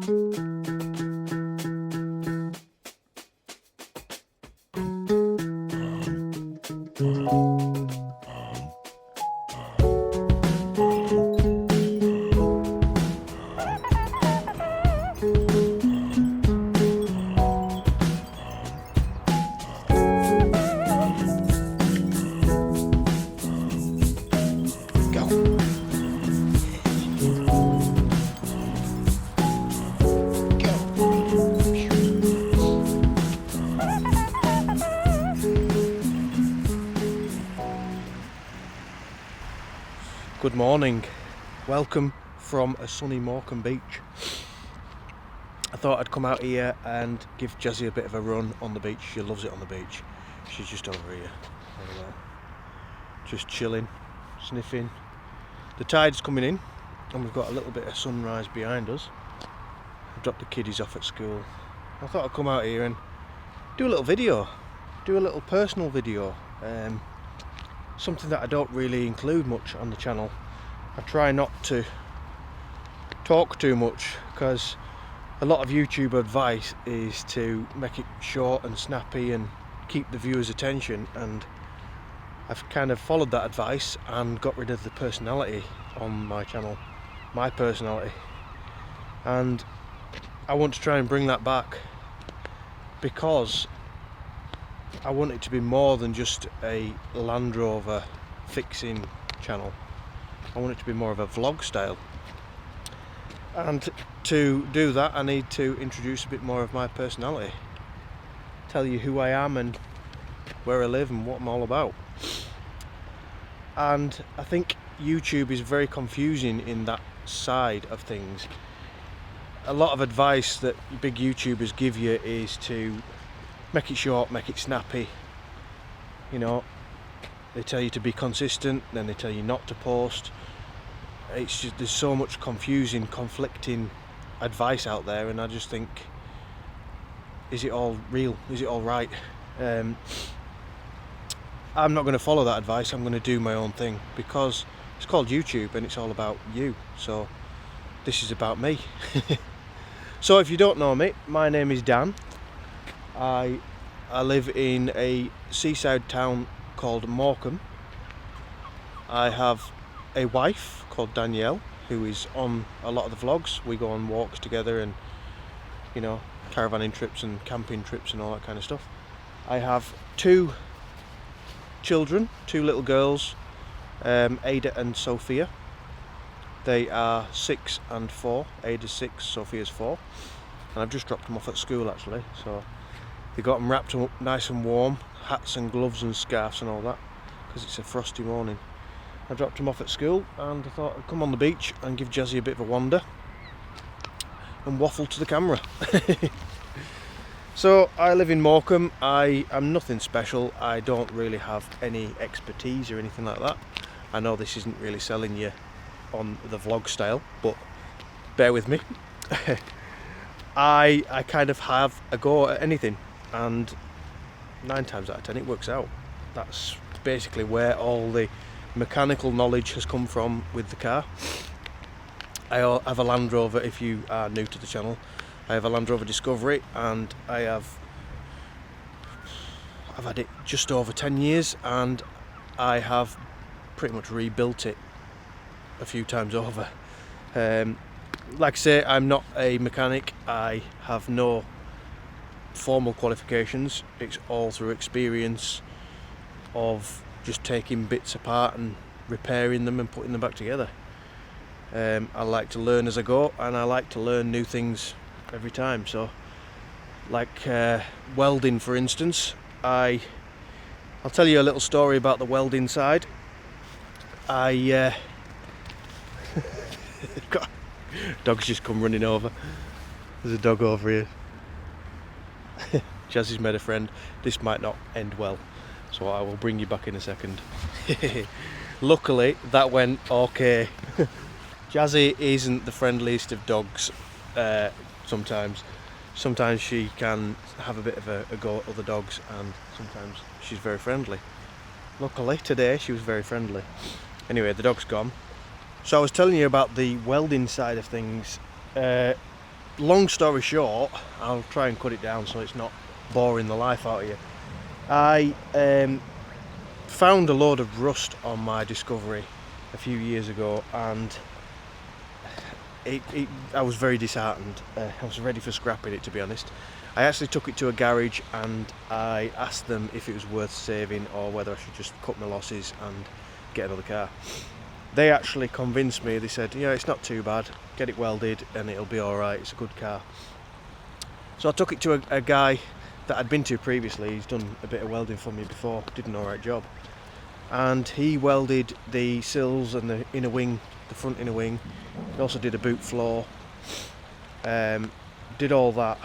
Good morning, welcome from a sunny Morecambe beach. I thought I'd come out here and give Jazzy a bit of a run on the beach. She loves it on the beach. She's just over here, over there, just chilling, sniffing. The tide's coming in and we've got a little bit of sunrise behind us. I've dropped the kiddies off at school. I thought I'd come out here and do a little video, do a little personal video. Something that I don't really include much on the channel. I try not to talk too much because a lot of YouTube advice is to make it short and snappy and keep the viewer's attention, and I've kind of followed that advice and got rid of the personality on my channel, my personality, and I want to try and bring that back because I want it to be more than just a Land Rover fixing channel. I want it to be more of a vlog style, and to do that I need to introduce a bit more of my personality, tell you who I am and where I live and what I'm all about. And I think YouTube is very confusing in that side of things. A lot of advice that big YouTubers give you is to make it short, make it snappy. You know, they tell you to be consistent, then they tell you not to post. It's just, there's so much confusing, conflicting advice out there, and I just think, is it all real? Is it all right? I'm not going to follow that advice. I'm going to do my own thing because it's called YouTube and it's all about you. So this is about me. So if you don't know me, my name is Dan. I live in a seaside town called Morecambe. I have a wife called Danielle who is on a lot of the vlogs. We go on walks together and, you know, caravanning trips and camping trips and all that kind of stuff. I have two children, two little girls, Ada and Sophia. They are 6 and 4. Ada's 6, Sophia's 4, and I've just dropped them off at school actually, so they got them wrapped up nice and warm, hats and gloves and scarves and all that, because it's a frosty morning. I dropped them off at school and I thought I'd come on the beach and give Jazzy a bit of a wander and waffle to the camera. So I live in Morecambe. I am nothing special. I don't really have any expertise or anything like that. I know this isn't really selling you on the vlog style, but bear with me. I kind of have a go at anything, and 9 times out of 10 it works out. That's basically where all the mechanical knowledge has come from with the car. I have a Land Rover. If you are new to the channel, I have a Land Rover Discovery, and I've had it just over 10 years, and I have pretty much rebuilt it a few times over. Like I say, I'm not a mechanic. I have no formal qualifications. It's all through experience of just taking bits apart and repairing them and putting them back together. I like to learn as I go, and I like to learn new things every time. So like welding, for instance, I'll tell you a little story about the welding side. God, dog's just come running over. There's a dog over here. Jazzy's made a friend. This might not end well, so I will bring you back in a second. Luckily that went okay. Jazzy isn't the friendliest of dogs. Sometimes she can have a bit of a go at other dogs, and sometimes she's very friendly. Luckily today she was very friendly. Anyway, the dog's gone. So I was telling you about the welding side of things. long story short, I'll try and cut it down so it's not boring the life out of you. I found a load of rust on my Discovery a few years ago, and I was very disheartened. I was ready for scrapping it, to be honest. I actually took it to a garage and I asked them if it was worth saving or whether I should just cut my losses and get another car. They actually convinced me. They said, yeah, it's not too bad, get it welded and it'll be alright, it's a good car. So I took it to a guy that I'd been to previously. He's done a bit of welding for me before, did an alright job. And he welded the sills and the inner wing, the front inner wing. He also did a boot floor, did all that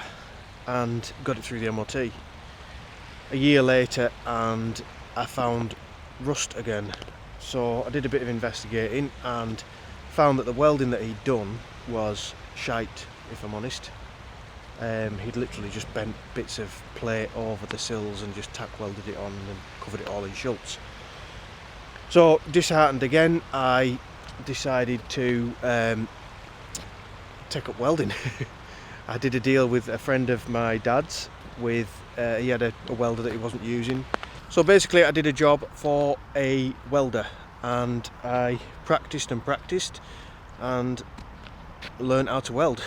and got it through the MOT. A year later and I found rust again. So I did a bit of investigating and found that the welding that he'd done was shite, if I'm honest. He'd literally just bent bits of plate over the sills and just tack welded it on and covered it all in Schultz. So disheartened again, I decided to take up welding. I did a deal with a friend of my dad's with he had a welder that he wasn't using. So basically I did a job for a welder and I practiced and learned how to weld.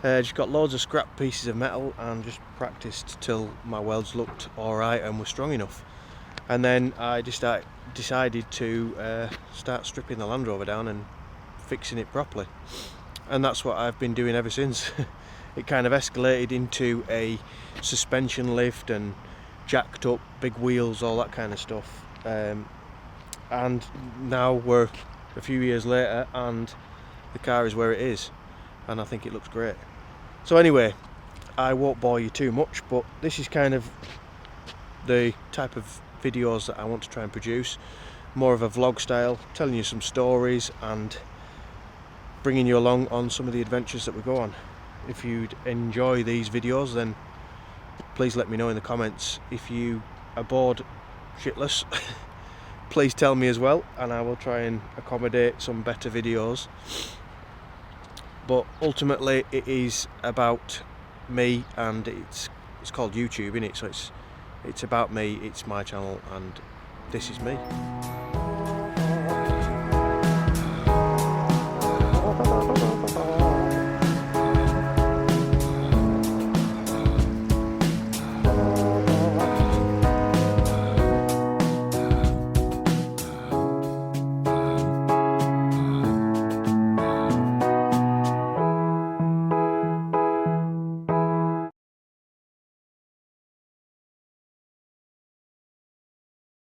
Just got loads of scrap pieces of metal and just practiced till my welds looked alright and were strong enough. And then I just decided to start stripping the Land Rover down and fixing it properly. And that's what I've been doing ever since. It kind of escalated into a suspension lift and jacked up big wheels, all that kind of stuff. And now we're a few years later and the car is where it is, and I think it looks great. So anyway, I won't bore you too much, but this is kind of the type of videos that I want to try and produce. More of a vlog style, telling you some stories and bringing you along on some of the adventures that we go on. If you'd enjoy these videos, then please let me know in the comments. If you are bored shitless, please tell me as well, and I will try and accommodate some better videos. But ultimately it is about me, and it's called YouTube, innit? So it's about me, it's my channel, and this is me.